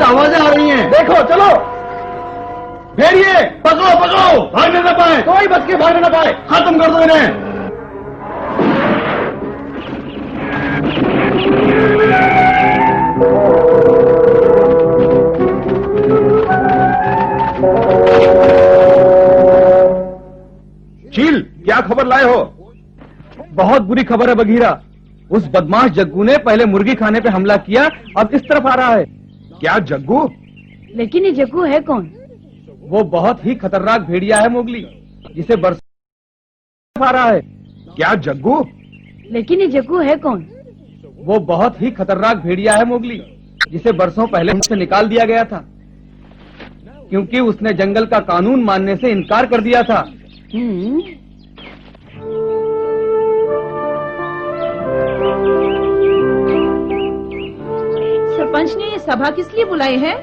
कुछ आवाजें आ रही हैं। देखो चलो, भेड़िए पकड़ो पकड़ो, भागने न पाए, कोई बच के भागने न पाए। खत्म कर दो इन्हें। चील, क्या खबर लाए हो? बहुत बुरी खबर है बघीरा। उस बदमाश जग्गू ने पहले मुर्गी खाने पे हमला किया, अब इस तरफ आ रहा है। क्या जग्गू? लेकिन ये जग्गू है कौन? वो बहुत ही खतरनाक भेड़िया है मोगली, जिसे बरसों आ रहा है। क्या जग्गू? लेकिन ये जग्गू है कौन? वो बहुत ही खतरनाक भेड़िया है मोगली, जिसे बरसों पहले हमसे निकाल दिया गया था, क्योंकि उसने जंगल का कानून मानने से इनकार कर दिया था। सरपंच ने ये सभा किस लिए बुलाई है?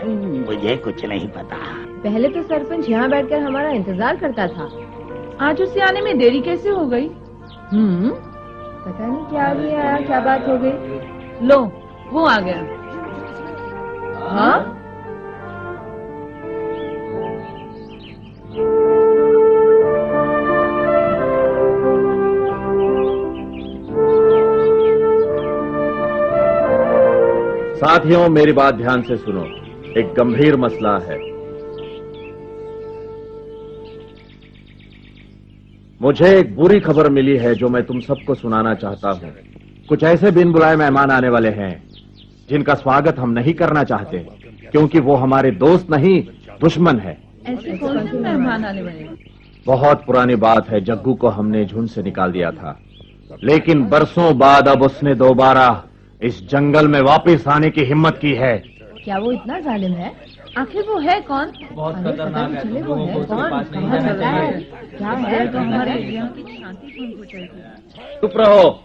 मुझे कुछ नहीं पता। पहले तो सरपंच यहाँ बैठकर हमारा इंतजार करता था। आज उसे आने में देरी कैसे हो गई? पता नहीं क्या आ गया, क्या बात हो गई। लो, वो आ गया। हाँ? साथियों, मेरी बात ध्यान से सुनो। एक गंभीर मसला है। मुझे एक बुरी खबर मिली है जो मैं तुम सबको सुनाना चाहता हूं। कुछ ऐसे बिन बुलाए मेहमान आने वाले हैं जिनका स्वागत हम नहीं करना चाहते, क्योंकि वो हमारे दोस्त नहीं, दुश्मन है। ऐसे कौन से मेहमान आने वाले? बहुत पुरानी बात है, जग्गू को हमने झुंड से निकाल दिया था, लेकिन बरसों बाद अब उसने दोबारा इस जंगल में वापस आने की हिम्मत की है। क्या वो इतना जालिम है? आखिर वो है कौन? बहुत खतरनाक है, चले वो लोगों है को उसके कौन? पास नहीं कहाँ जाना रहता है? चाहिए। क्या है? तो हमारे यहाँ की शांति भंग हो जाएगी। चुप रहो,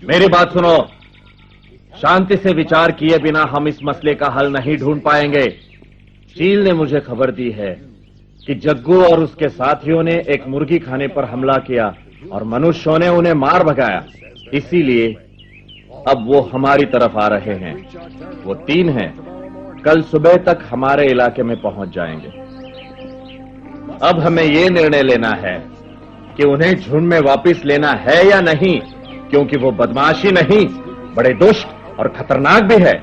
मेरी बात सुनो। शांति से विचार किए बिना हम इस मसले का हल नहीं ढूंढ पाएंगे। चील ने मुझे खबर दी है कि जग्गू और उसके साथियों ने एक मुर्गी खाने पर हमला किया और मनुष्यों ने उन्हें मार भगाया। इसीलिए अब वो हमारी तरफ आ रहे हैं। वो 3 हैं, कल सुबह तक हमारे इलाके में पहुंच जाएंगे। अब हमें ये निर्णय लेना है कि उन्हें झुंड में वापस लेना है या नहीं, क्योंकि वो बदमाशी नहीं, बड़े दुष्ट और खतरनाक भी है।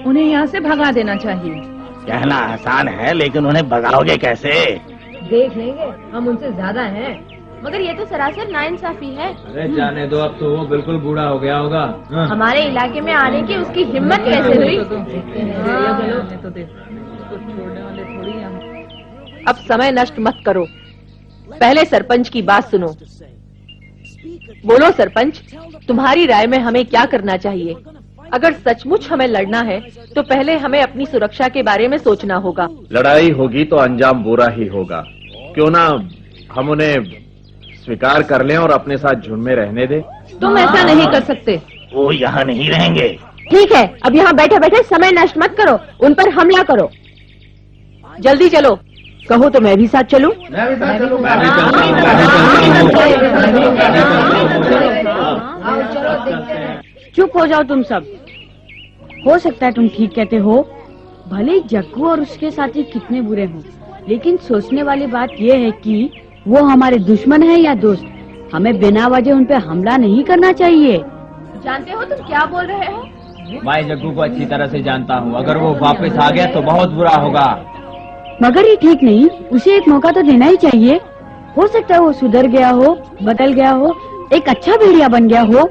उन्हें यहाँ से भगा देना चाहिए। कहना आसान है, लेकिन उन्हें भगाओगे कैसे? देख लेंगे, हम उनसे ज्यादा हैं। मगर ये तो सरासर नाइंसाफी है। अरे जाने दो, अब तो वो बिल्कुल बूढ़ा हो गया होगा। हमारे इलाके में आने की उसकी हिम्मत कैसे हुई? अब समय नष्ट मत करो, पहले सरपंच की बात सुनो। बोलो सरपंच, तुम्हारी राय में हमें क्या करना चाहिए? अगर सचमुच हमें लड़ना है तो पहले हमें अपनी सुरक्षा के बारे में सोचना होगा। लड़ाई होगी तो अंजाम बुरा ही होगा। क्यों ना हम उन्हें स्वीकार कर लें और अपने साथ झुंड में रहने दें? तुम ऐसा नहीं कर सकते। वो यहाँ नहीं रहेंगे। ठीक है, अब यहाँ बैठे बैठे समय नष्ट मत करो, उन पर हमला करो। जल्दी चलो। कहो तो मैं भी साथ चलूं? चुप हो जाओ तुम सब। हो सकता है तुम ठीक कहते हो, भले ही जग्गू और उसके साथी कितने बुरे हों, लेकिन सोचने वाली बात यह है कि वो हमारे दुश्मन है या दोस्त। हमें बिना वजह उन पे हमला नहीं करना चाहिए। जानते हो तुम क्या बोल रहे हो? मैं जग्गू को अच्छी तरह से जानता हूँ, अगर वो वापस आ गया तो बहुत बुरा होगा। मगर ये ठीक नहीं, उसे एक मौका तो देना ही चाहिए। हो सकता है वो सुधर गया हो, बदल गया हो, एक अच्छा भेड़िया बन गया हो।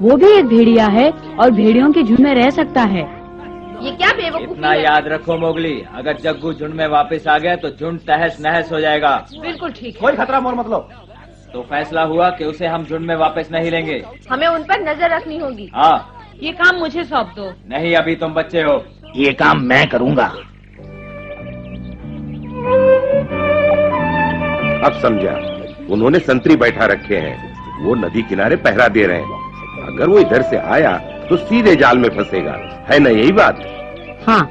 वो भी एक भेड़िया है और भेड़ियों के झुंड में रह सकता है। ये क्या बेवकूफी इतना है? याद रखो मोगली, अगर जग्गू झुंड में वापस आ गया तो झुंड तहस नहस हो जाएगा। बिल्कुल ठीक है। कोई खतरा मोल मत लो। तो फैसला हुआ कि उसे हम झुंड में वापस नहीं लेंगे। हमें उन पर नजर रखनी होगी। हाँ। ये काम मुझे सौंप दो। नहीं, अभी तुम बच्चे हो। ये काम मैं करूंगा। अब समझा, उन्होंने संतरी बैठा रखे हैं, वो नदी किनारे पहरा दे रहे हैं। अगर वो इधर से आया तो सीधे जाल में फंसेगा, है ना यही बात? हाँ,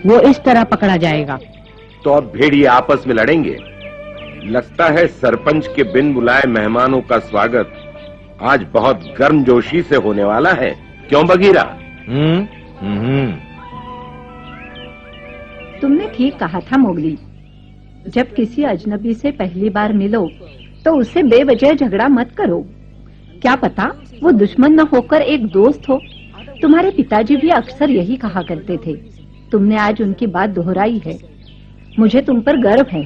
वो इस तरह पकड़ा जाएगा। तो अब भेड़िए आपस में लड़ेंगे। लगता है सरपंच के बिन बुलाए मेहमानों का स्वागत आज बहुत गर्मजोशी से होने वाला है। क्यों बगीरा? तुमने ठीक कहा था मोगली। जब किसी अजनबी से पहली बार मिलो तो उससे बेवजह झगड़ा मत करो। क्या पता वो दुश्मन न होकर एक दोस्त हो। तुम्हारे पिताजी भी अक्सर यही कहा करते थे। तुमने आज उनकी बात दोहराई है। मुझे तुम पर गर्व है।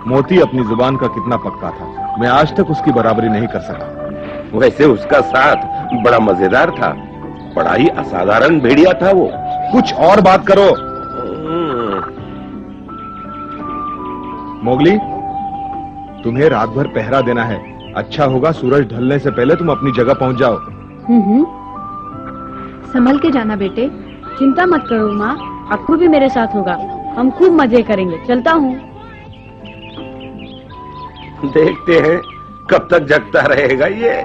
मोती अपनी जुबान का कितना पक्का था, मैं आज तक उसकी बराबरी नहीं कर सका। वैसे उसका साथ बड़ा मजेदार था, बड़ा ही असाधारण भेड़िया था वो। कुछ और बात करो। मोगली, तुम्हें रात भर पहरा देना है। अच्छा होगा सूरज ढलने से पहले तुम अपनी जगह पहुंच जाओ। संभल के जाना बेटे। चिंता मत करो माँ, अक्कू भी मेरे साथ होगा। हम खूब मजे करेंगे। चलता हूँ। देखते हैं कब तक जगता रहेगा ये।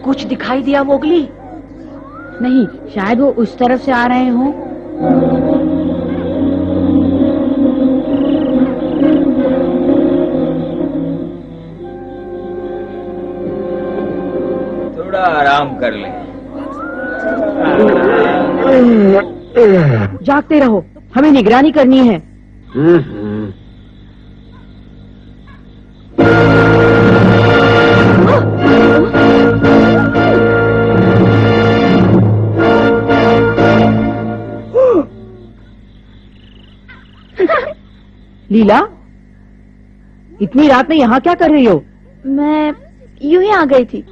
कुछ दिखाई दिया मोगली? नहीं, शायद वो उस तरफ से आ रहे हों। थोड़ा आराम कर ले। जागते रहो, हमें निगरानी करनी है। लीला, इतनी रात में यहाँ क्या कर रही हो? मैं यूं ही आ गई थी।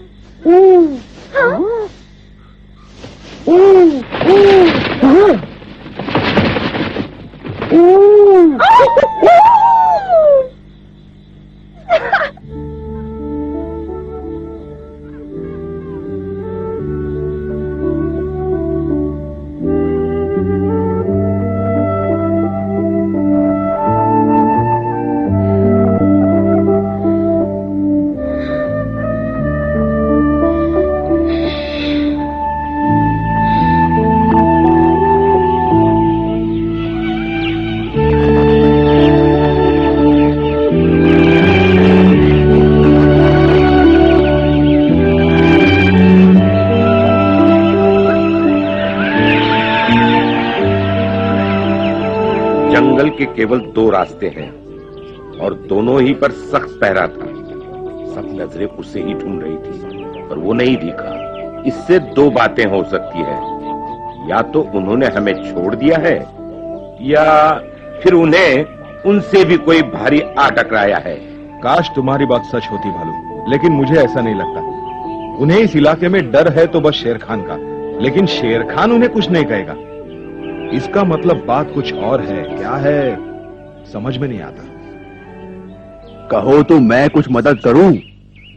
जंगल के केवल 2 रास्ते हैं और दोनों ही पर सख्त पहरा था। सब नजरें उसे ही ढूंढ रही थी, पर वो नहीं दिखा। इससे 2 बातें हो सकती है, या तो उन्होंने हमें छोड़ दिया है, या फिर उन्हें उनसे भी कोई भारी आ टकराया है। काश तुम्हारी बात सच होती भालू, लेकिन मुझे ऐसा नहीं लगता। उन्हें इस इलाके में डर है तो बस शेर खान का, लेकिन शेर खान उन्हें कुछ नहीं कहेगा। इसका मतलब बात कुछ और है। क्या है समझ में नहीं आता। कहो तो मैं कुछ मदद करूं।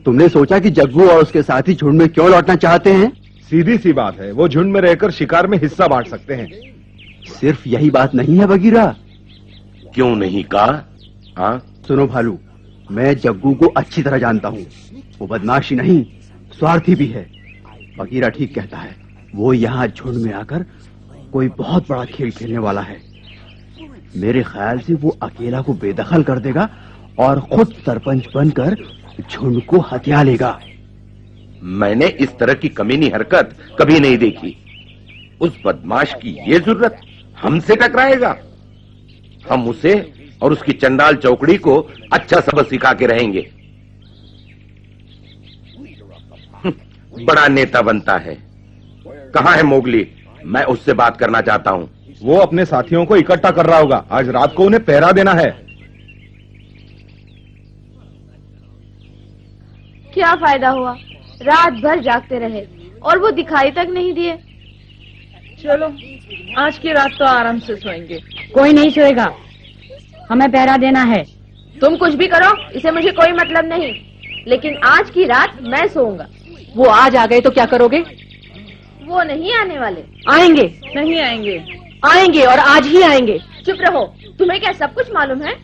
तुमने सोचा कि जग्गू और उसके साथी झुंड में क्यों लौटना चाहते हैं? सीधी सी बात है, वो झुंड में रहकर शिकार में हिस्सा बांट सकते हैं। सिर्फ यही बात नहीं है बगीरा। क्यों नहीं कहा? हाँ, सुनो भालू, मैं जग्गू को अच्छी तरह जानता हूँ। वो बदमाशी नहीं, स्वार्थी भी है। बगीरा ठीक कहता है, वो यहाँ झुंड में आकर कोई बहुत बड़ा खेल खेलने वाला है। मेरे ख्याल से वो अकेला को बेदखल कर देगा और खुद सरपंच बनकर झुंड को हथिया लेगा। मैंने इस तरह की कमीनी हरकत कभी नहीं देखी। उस बदमाश की ये जरूरत हमसे टकराएगा। हम उसे और उसकी चंडाल चौकड़ी को अच्छा सबक सिखा के रहेंगे। बड़ा नेता बनता है। कहाँ है मोगली? मैं उससे बात करना चाहता हूँ। वो अपने साथियों को इकट्ठा कर रहा होगा। आज रात को उन्हें पहरा देना है। क्या फायदा हुआ, रात भर जागते रहे और वो दिखाई तक नहीं दिए। चलो, आज की रात तो आराम से सोएंगे। कोई नहीं सोएगा, हमें पहरा देना है। तुम कुछ भी करो, इसे मुझे कोई मतलब नहीं, लेकिन आज की रात मैं सोऊंगा। वो आज आ गए तो क्या करोगे? वो नहीं आने वाले। आएंगे, नहीं आएंगे। आएंगे और आज ही आएंगे। चुप रहो, तुम्हें क्या सब कुछ मालूम है?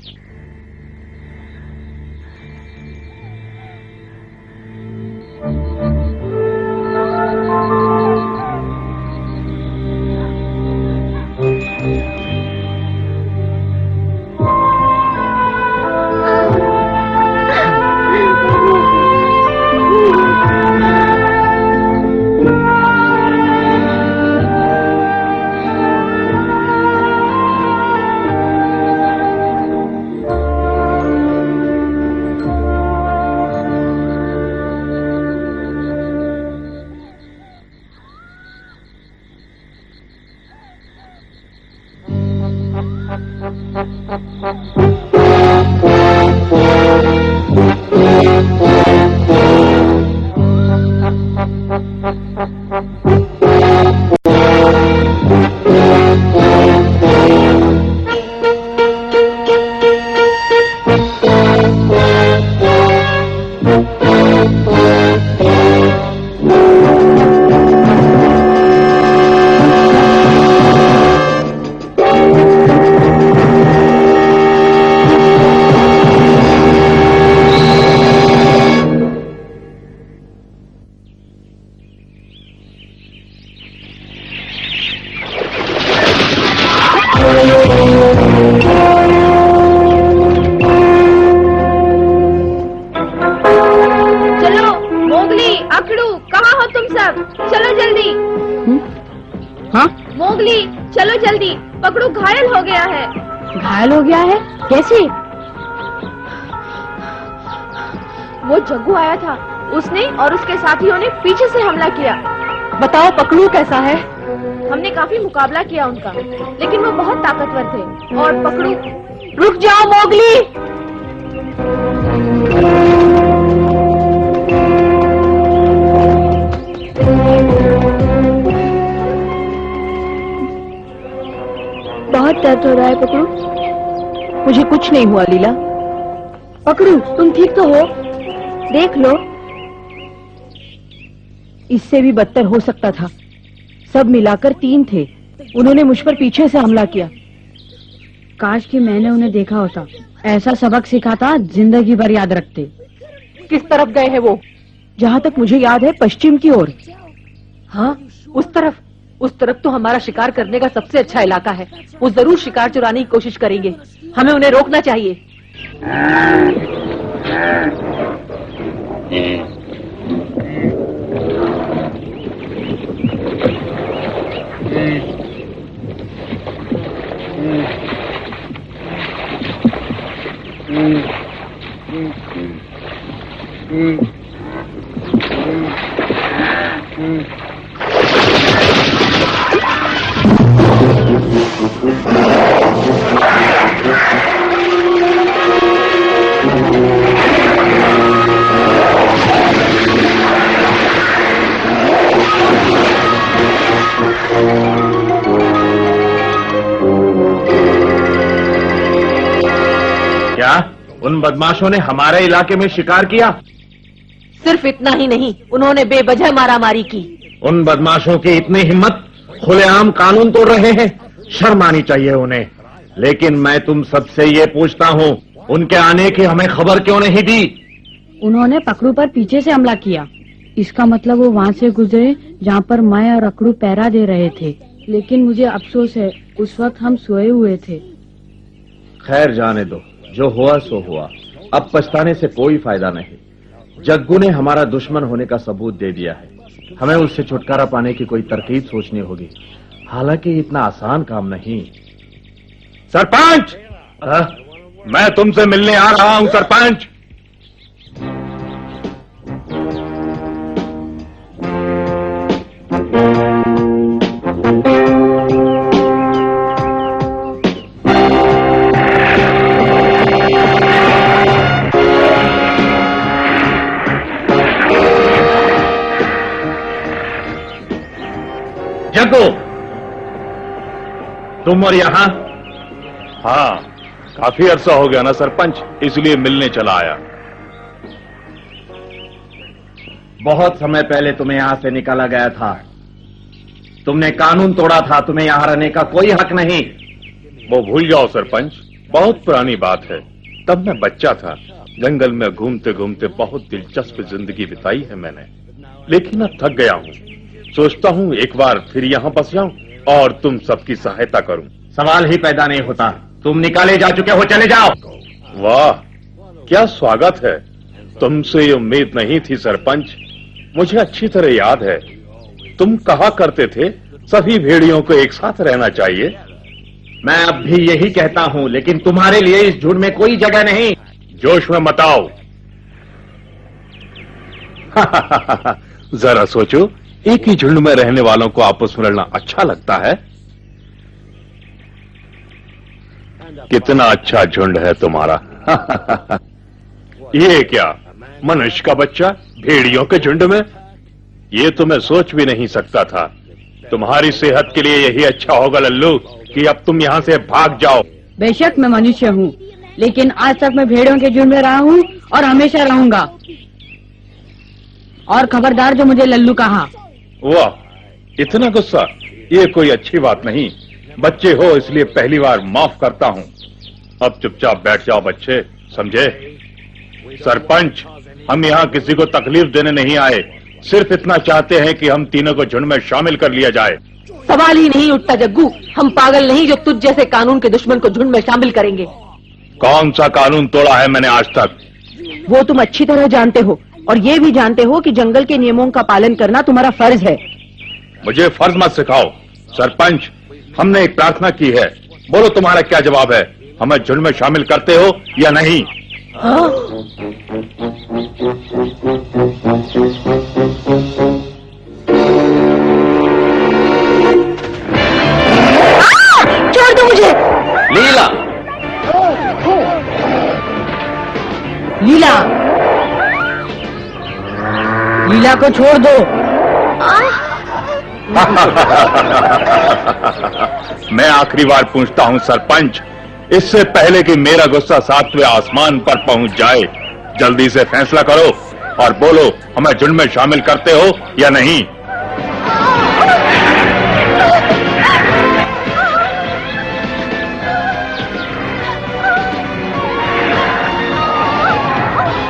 नहीं, पकड़ू घायल हो गया है। घायल हो गया है? कैसे? वो जग्गू आया था, उसने और उसके साथियों ने पीछे से हमला किया। बताओ पकड़ू कैसा है? हमने काफी मुकाबला किया उनका, लेकिन वो बहुत ताकतवर थे। और पकड़ू, रुक जाओ मोगली। बहुत दर्द हो रहा है पकड़ू। मुझे कुछ नहीं हुआ लीला। पकड़ू, तुम ठीक तो हो? देख लो। इससे भी बदतर हो सकता था। सब मिलाकर 3 थे। उन्होंने मुझ पर पीछे से हमला किया। काश कि मैंने उन्हें देखा होता, ऐसा सबक सिखाता जिंदगी भर याद रखते। किस तरफ गए हैं वो? जहाँ तक मुझे याद है पश्चिम की ओर। हाँ, उस तरफ तो हमारा शिकार करने का सबसे अच्छा इलाका है। वो जरूर शिकार चुराने की कोशिश करेंगे। हमें उन्हें रोकना चाहिए। क्या उन बदमाशों ने हमारे इलाके में शिकार किया? सिर्फ इतना ही नहीं, उन्होंने बेवजह मारामारी की। उन बदमाशों की इतनी हिम्मत, खुलेआम कानून तोड़ रहे हैं। शर्म आनी चाहिए उन्हें। लेकिन मैं तुम सबसे ये पूछता हूँ, उनके आने की हमें खबर क्यों नहीं दी? उन्होंने पकड़ू पर पीछे से हमला किया। इसका मतलब वो वहाँ से गुजरे जहाँ पर मैं और अकड़ू पहरा दे रहे थे। लेकिन मुझे अफसोस है, उस वक्त हम सोए हुए थे। खैर जाने दो, जो हुआ सो हुआ। अब पछताने से कोई फायदा नहीं। जग्गू ने हमारा दुश्मन होने का सबूत दे दिया है। हमें उससे छुटकारा पाने की कोई तरकीब सोचनी होगी। हालांकि इतना आसान काम नहीं। सरपंच, मैं तुमसे मिलने आ रहा हूं सरपंच। जग्गू, तुम और यहां? हाँ, काफी अरसा हो गया ना सरपंच, इसलिए मिलने चला आया। बहुत समय पहले तुम्हें यहां से निकाला गया था। तुमने कानून तोड़ा था। तुम्हें यहां रहने का कोई हक नहीं। वो भूल जाओ सरपंच, बहुत पुरानी बात है। तब मैं बच्चा था। जंगल में घूमते घूमते बहुत दिलचस्प जिंदगी बिताई है मैंने। लेकिन अब थक गया हूँ। सोचता हूँ एक बार फिर यहाँ बस जाऊं और तुम सबकी सहायता करूं। सवाल ही पैदा नहीं होता। तुम निकाले जा चुके हो, चले जाओ। वाह, क्या स्वागत है। तुमसे ये उम्मीद नहीं थी सरपंच। मुझे अच्छी तरह याद है, तुम कहा करते थे सभी भेड़ियों को एक साथ रहना चाहिए। मैं अब भी यही कहता हूं, लेकिन तुम्हारे लिए इस झुंड में कोई जगह नहीं। जोश में मत आओ। जरा सोचो, एक ही झुंड में रहने वालों को आपस में लड़ना अच्छा लगता है? कितना अच्छा झुंड है तुम्हारा। ये क्या, मनुष्य का बच्चा भेड़ियों के झुंड में? ये तो मैं सोच भी नहीं सकता था। तुम्हारी सेहत के लिए यही अच्छा होगा लल्लू कि अब तुम यहाँ से भाग जाओ। बेशक मैं मनुष्य हूँ, लेकिन आज तक मैं भेड़ों के झुंड में रहा हूँ और हमेशा रहूंगा। और खबरदार जो मुझे लल्लू कहा। वाह, इतना गुस्सा, ये कोई अच्छी बात नहीं। बच्चे हो इसलिए पहली बार माफ करता हूँ। अब चुपचाप बैठ जाओ बच्चे, समझे? सरपंच, हम यहाँ किसी को तकलीफ देने नहीं आए। सिर्फ इतना चाहते हैं कि हम तीनों को झुंड में शामिल कर लिया जाए। सवाल ही नहीं उठता जग्गू। हम पागल नहीं जो तुझ जैसे कानून के दुश्मन को झुंड में शामिल करेंगे। कौन सा कानून तोड़ा है मैंने आज तक? वो तुम अच्छी तरह जानते हो, और ये भी जानते हो कि जंगल के नियमों का पालन करना तुम्हारा फर्ज है। मुझे फर्ज मत सिखाओ। सरपंच, हमने एक प्रार्थना की है, बोलो तुम्हारा क्या जवाब है? हमें झुंड में शामिल करते हो या नहीं? हाँ? छोड़ दो मुझे। लीला, लीला, लीला को छोड़ दो। मैं आखिरी बार पूछता हूं सरपंच, इससे पहले कि मेरा गुस्सा 7वें आसमान पर पहुंच जाए, जल्दी से फैसला करो और बोलो हमें झुंड में शामिल करते हो या नहीं?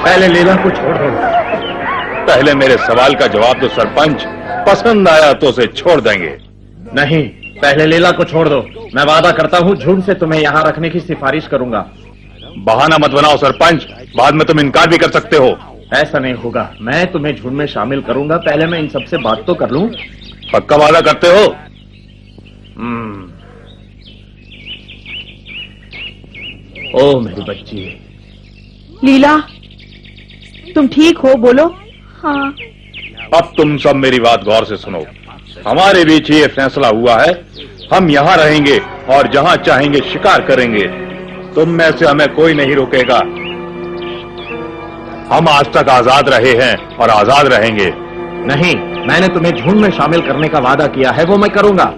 पहले लीला को छोड़ दो। पहले मेरे सवाल का जवाब दो सरपंच, पसंद आया तो उसे छोड़ देंगे। नहीं, पहले लीला को छोड़ दो। मैं वादा करता हूँ झुंड से तुम्हें यहाँ रखने की सिफारिश करूंगा। बहाना मत बनाओ सरपंच, बाद में तुम इनकार भी कर सकते हो। ऐसा नहीं होगा, मैं तुम्हें झुंड में शामिल करूंगा। पहले मैं इन सबसे बात तो कर लूं। पक्का वादा करते हो? ओ मेरी बच्ची। लीला, तुम ठीक हो? बोलो। हाँ। अब तुम सब मेरी बात गौर से सुनो। हमारे बीच ये फैसला हुआ है, हम यहाँ रहेंगे और जहाँ चाहेंगे शिकार करेंगे। तुम में से हमें कोई नहीं रोकेगा। हम आज तक आजाद रहे हैं और आजाद रहेंगे। नहीं, मैंने तुम्हें झुंड में शामिल करने का वादा किया है, वो मैं करूंगा।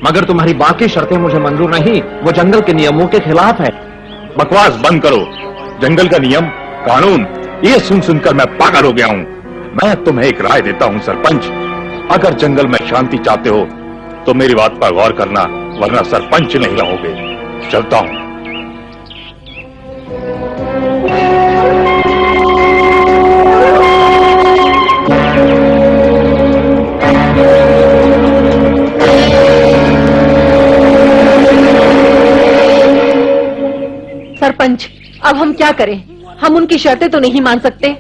मगर तुम्हारी बाकी शर्तें मुझे मंजूर नहीं, वो जंगल के नियमों के खिलाफ है। बकवास बंद करो। जंगल का नियम, कानून, ये सुन सुनकर मैं पागल हो गया हूँ। मैं तुम्हें एक राय देता हूँ सरपंच, अगर जंगल में शांति चाहते हो तो मेरी बात पर गौर करना, वरना सरपंच नहीं रहोगे। चलता हूँ। सरपंच, अब हम क्या करें? हम उनकी शर्तें तो नहीं मान सकते।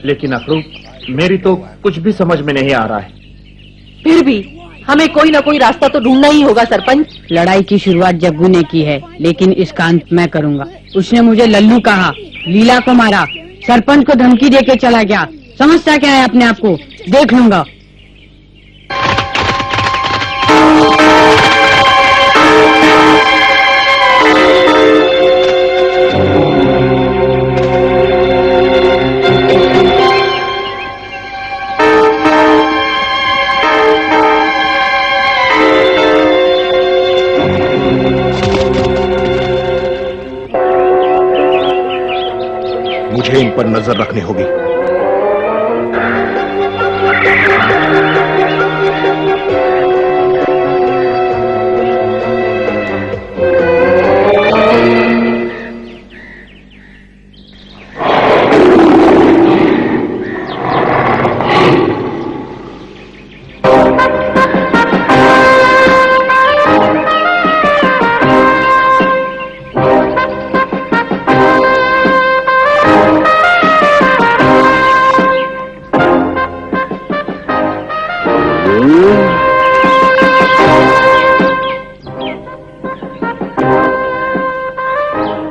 लेकिन अफरूप, मेरी तो कुछ भी समझ में नहीं आ रहा है। फिर भी हमें कोई ना कोई रास्ता तो ढूंढना ही होगा सरपंच। लड़ाई की शुरुआत जग्गू ने की है, लेकिन इसका अंत मैं करूंगा। उसने मुझे लल्लू कहा, लीला को मारा, सरपंच को धमकी देके चला गया। समझता क्या है अपने आप को? देख लूंगा। मुझे इन पर नजर रखनी होगी।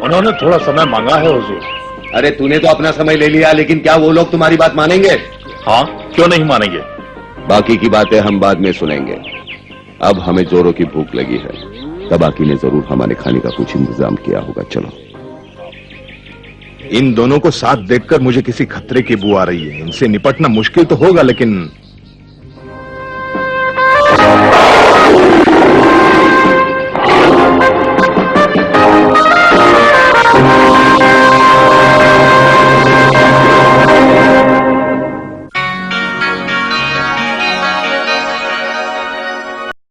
उन्होंने थोड़ा समय मांगा है हुजूर। अरे तूने तो अपना समय ले लिया, लेकिन क्या वो लोग तुम्हारी बात मानेंगे? हाँ, क्यों नहीं मानेंगे? बाकी की बातें हम बाद में सुनेंगे। अब हमें जोरों की भूख लगी है। तबाकी ने जरूर हमारे खाने का कुछ इंतजाम किया होगा। चलो। इन दोनों को साथ देखकर मुझे किसी खतरे की बू आ रही है। इनसे निपटना मुश्किल तो होगा, लेकिन